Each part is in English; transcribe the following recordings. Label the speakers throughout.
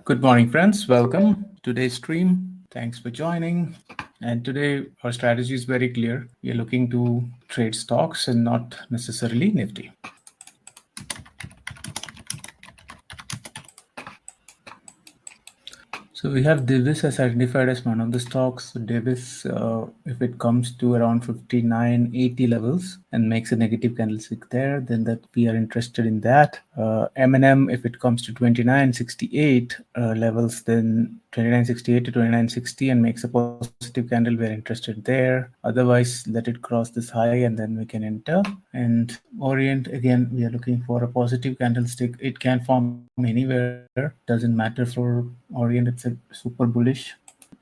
Speaker 1: Good morning, friends. Welcome to today's stream. Thanks for joining. And today our strategy is very clear. We are looking to trade stocks and not necessarily Nifty. So we have Divis as identified as one of the stocks. So Divis, if it comes to around 59.80 levels and makes a negative candlestick there, then that we are interested in that. M&M, if it comes to 29.68 levels, then 29.68 to 29.60 and makes a positive candle, we're interested there. Otherwise, let it cross this high and then we can enter. And Orient, again, we are looking for a positive candlestick. It can form anywhere. Doesn't matter for Orient. It's a super bullish.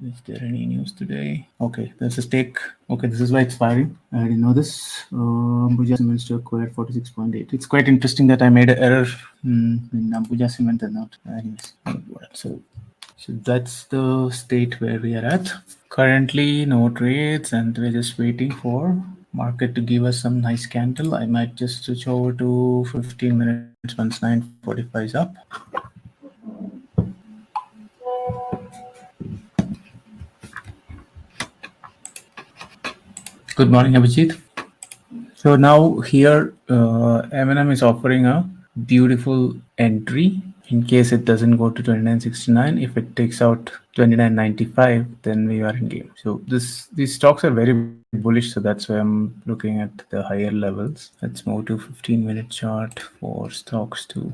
Speaker 1: Is there any news today? Okay, there's a stake. Okay, this is why it's firing. I didn't know this. Ambuja Cement to acquire 46.8. It's quite interesting that I made an error in Ambuja Cement and not. Anyways, so that's the state where we are at. Currently, no trades, and we're just waiting for market to give us some nice candle. I might just switch over to 15 minutes once 9:45 is up. Good morning, Abhijit. So now here, M&M is offering a beautiful entry in case it doesn't go to 29.69. If it takes out 29.95, then we are in game. So these stocks are very bullish, so that's why I'm looking at the higher levels. Let's move to 15-minute chart for stocks too.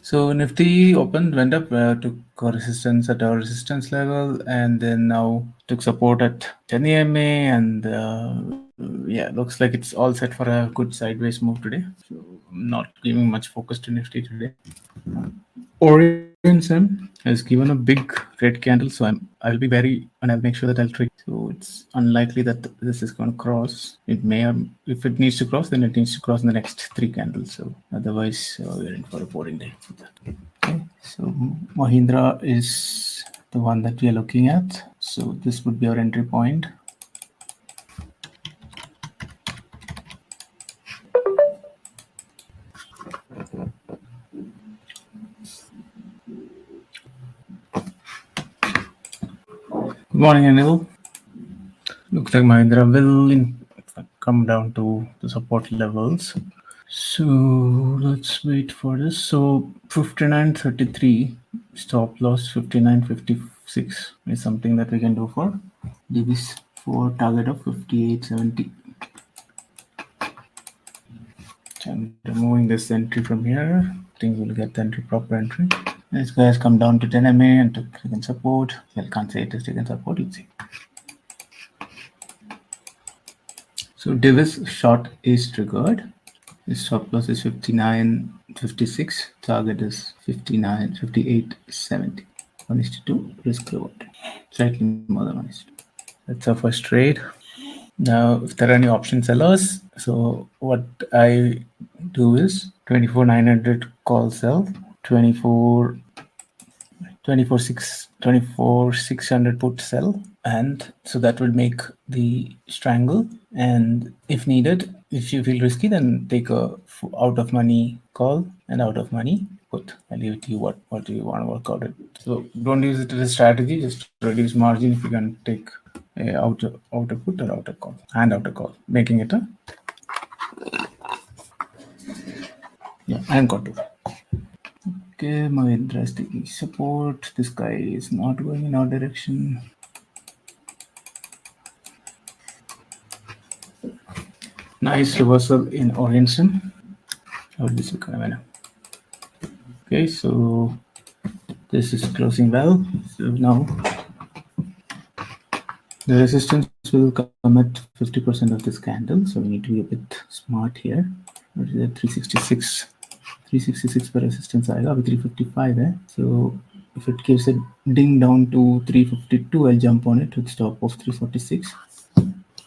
Speaker 1: So Nifty opened, went up, took resistance at our resistance level, and then now took support at 10 EMA, and yeah, looks like it's all set for a good sideways move today. So I'm not giving much focus to Nifty today. Orient has given a big red candle, so I'll be very, and I'll make sure that I'll trade. So it's unlikely that this is going to cross. It may, if it needs to cross, then it needs to cross in the next 3 candles. So otherwise, we're in for a boring day. Okay, so Mahindra is the one that we are looking at. So this would be our entry point. Good morning, Anil. Looks like Mahindra will come down to the support levels. So let's wait for this. So 59.33 stop loss, 59.56 is something that we can do for Divis for target of 58.70. I'm removing this entry from here. I think we'll get the entry, proper entry. This guy has come down to 10 MA and took taken support. Well, can't say it is taken support, let's see. So Divis short is triggered. His stop loss is 59.56. Target is 58.70. 1:2 risk reward. Slightly more than 1:2. That's our first trade. Now, if there are any option sellers, so what I do is 24,900 call sell, 24,600 put sell, and so that will make the strangle. And if needed, if you feel risky, then take a out of money call and out of money put. I'll leave it to you what do you want to work out it. So don't use it as a strategy, just reduce margin if you can take a outer put or outer call and outer call, making it a and got to. Okay, Mahindra is taking support. This guy is not going in our direction. Nice reversal in Orientation. Okay, so this is closing well. So now the resistance will come at 50% of this candle. So we need to be a bit smart here. What is it? 366. 366 per resistance आएगा अभी 355 है. So if it gives a ding down to 352, I'll jump on it with stop of 346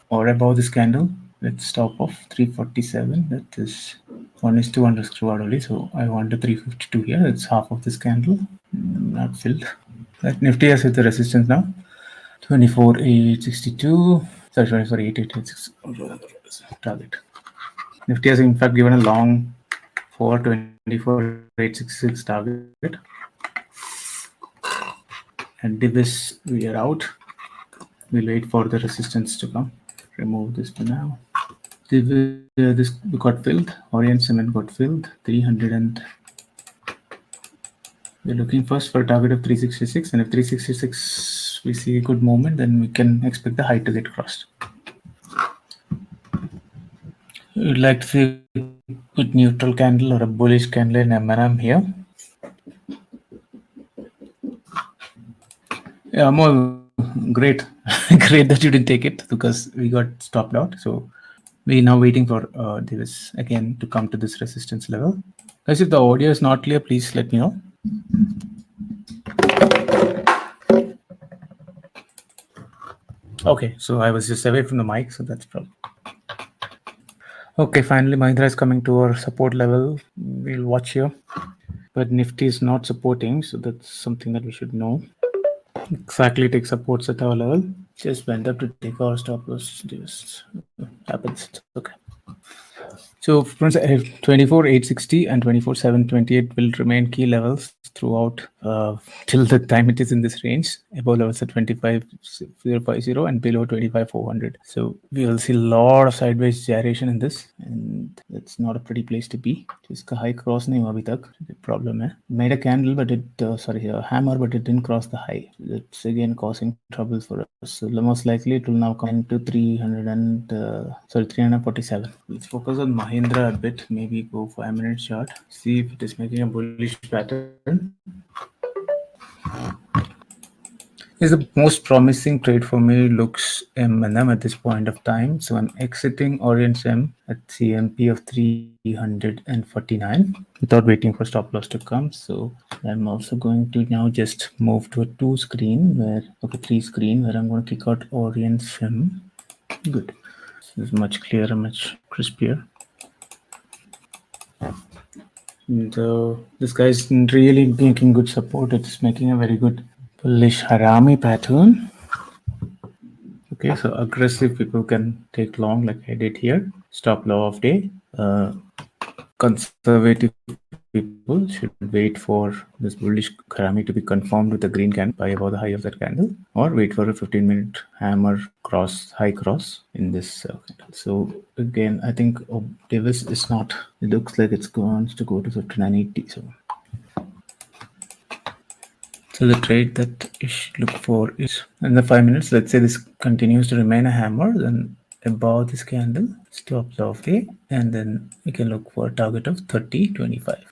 Speaker 1: or above this candle with stop of 347. That is 1:1 risk reward only. So I want a 352 here. It's half of this candle, not filled. That Nifty has hit the resistance now. 24,862. Sorry, 24,886 target. Nifty has in fact given a long for 24,866 target. And Divis, we are out. We'll wait for the resistance to come. Remove this for now. This got filled. Orient cement got filled. 300 and we're looking first for a target of 366. And if 366 we see a good movement, then we can expect the high to get crossed. We'd like to see a good neutral candle or a bullish candle in M&M here. Yeah, more great. Great that you didn't take it because we got stopped out. So we're now waiting for this again to come to this resistance level. Guys, if the audio is not clear, please let me know. Okay, so I was just away from the mic, so that's problem. Okay, finally Mahindra is coming to our support level. We'll watch here. But Nifty is not supporting, so that's something that we should know. Exactly take supports at our level. Just went up to take our stop loss. Just happens. It's okay. So friends, 24,860 and 24,728 will remain key levels throughout till the time it is in this range. Above levels at 25,050 and below 25,400. So we will see a lot of sideways gyration in this, and that's not a pretty place to be. Just high cross nahi hua abhi tak. The problem hai. Made a candle, but it a hammer, but it didn't cross the high. That's again causing troubles for us. So most likely it will now come into 347. Let's focus on Mahindra a bit. Maybe go 5-minute chart. See if it is making a bullish pattern. Is the most promising trade for me looks M&M at this point of time. So I'm exiting Orient M at CMP of 349 without waiting for stop loss to come. So I'm also going to now just move to a 3 screen where I'm going to kick out Orient M. Good. This is much clearer, much crispier. And this guy is really making good support. It's making a very good bullish harami pattern. Okay, so aggressive people can take long like I did here. Stop low of day. Conservative people should wait for this bullish harami to be confirmed with a green candle by above the high of that candle, or wait for a 15-minute hammer cross, high cross in this candle. So again, I think Davis is not. It looks like it's going to go to 59.80. So the trade that you should look for is in the 5 minutes. Let's say this continues to remain a hammer, then above this candle, stop loss day, and then we can look for a target of 30.25.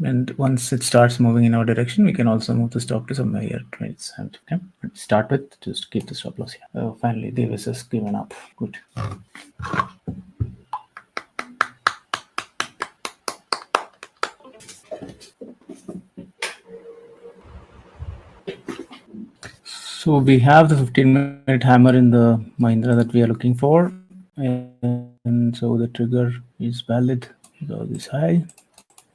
Speaker 1: And once it starts moving in our direction, we can also move the stop to somewhere here. Okay, start with just keep the stop loss here. Finally, Davis has given up. Good. So we have the 15-minute hammer in the Mahindra that we are looking for, and so the trigger is valid. So this high,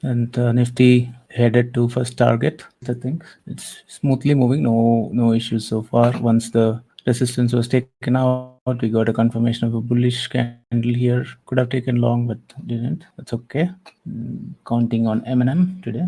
Speaker 1: and Nifty headed to first target. I think it's smoothly moving. No issues so far. Once the resistance was taken out, we got a confirmation of a bullish candle here. Could have taken long, but didn't. That's okay. Counting on M&M today.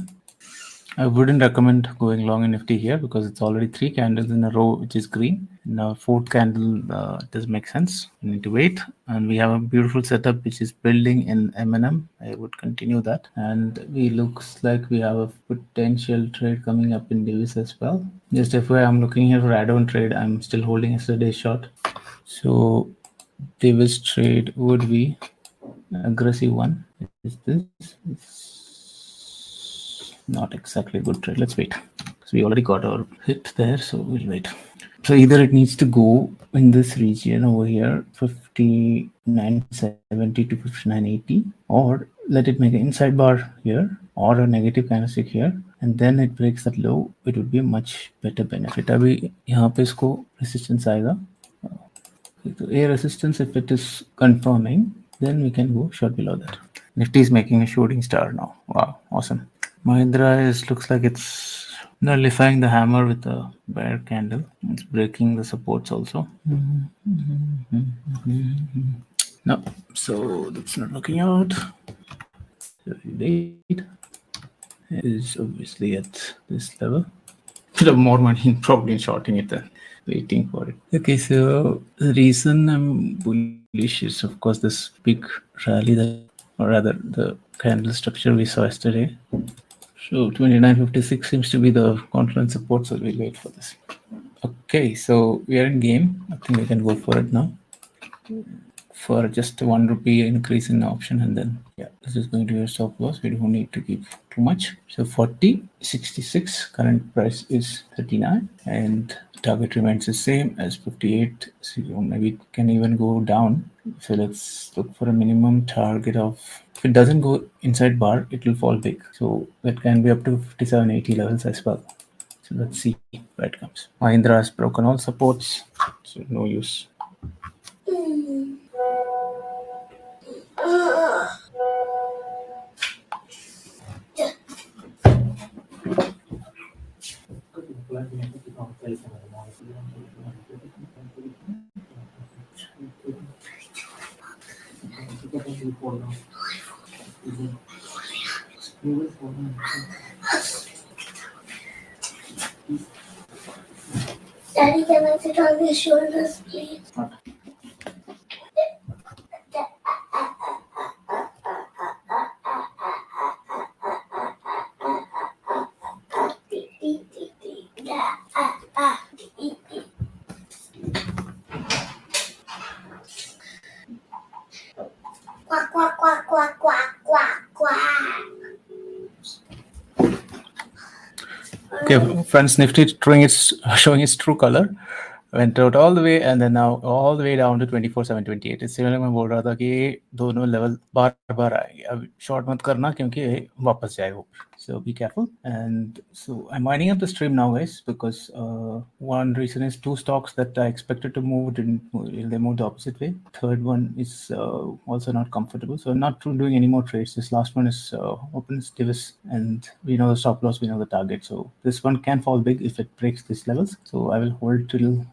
Speaker 1: I wouldn't recommend going long in Nifty here because it's already 3 candles in a row, which is green. Now, 4th candle does make sense. We need to wait, and we have a beautiful setup which is building in M&M. I would continue that, and we looks like we have a potential trade coming up in Divis as well. Just FYI, I'm looking here for add-on trade. I'm still holding yesterday's short, so Divis trade would be aggressive one. Is this? Not exactly a good trade. Let's wait. So we already got our hit there, so we'll wait. So either it needs to go in this region over here, 59.70 to 59.80, or let it make an inside bar here or a negative candlestick here, and then it breaks that low. It would be a much better benefit. अभी यहाँ पे इसको resistance आएगा. So a resistance, if it is confirming, then we can go short below that. Nifty is making a shooting star now. Wow, awesome. Mahindra looks like it's nullifying the hammer with a bear candle. It's breaking the supports also. No, so that's not looking out. So wait, is obviously at this level. should have more money probably in shorting it than waiting for it. Okay, so the reason I'm bullish is, of course, this big rally that, or rather, the candle structure we saw yesterday. So 29.56 seems to be the confluence support, so we'll wait for this. Okay, so we are in game. I think we can go for it now. For just ₹1 increase in option, and then this is going to be a stop loss. We don't need to keep too much. So 40.66, current price is 39, and target remains the same as 58. So maybe it can even go down. So let's look for a minimum target of, if it doesn't go inside bar, it will fall big. So that can be up to 57.80 levels as well. So let's see where it comes. Mahindra has broken all supports, so no use.
Speaker 2: Daddy, can I sit on your shoulders, please? Quack, quack, quack, quack, quack, quack, quack.
Speaker 1: Okay, friends, Nifty showing its true color. Went out all the way and then now all the way down to 24,728. इससे पहले मैं बोल रहा था कि दोनों level बार बार आएंगे. अब शॉर्ट मत करना क्योंकि वापस जाएगा ऊपर. So be careful. And so I'm winding up the stream now, guys, because one reason is two stocks that I expected to move didn't move. They moved the opposite way. Third one is also not comfortable. So I'm not doing any more trades. This last one is opens Divis, and we know the stop loss, we know the target. So this one can fall big if it breaks these levels. So I will hold till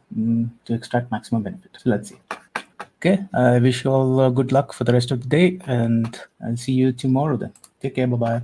Speaker 1: to extract maximum benefit. So let's see. Okay, I wish you all good luck for the rest of the day, and I'll see you tomorrow then. Take care. Bye-bye.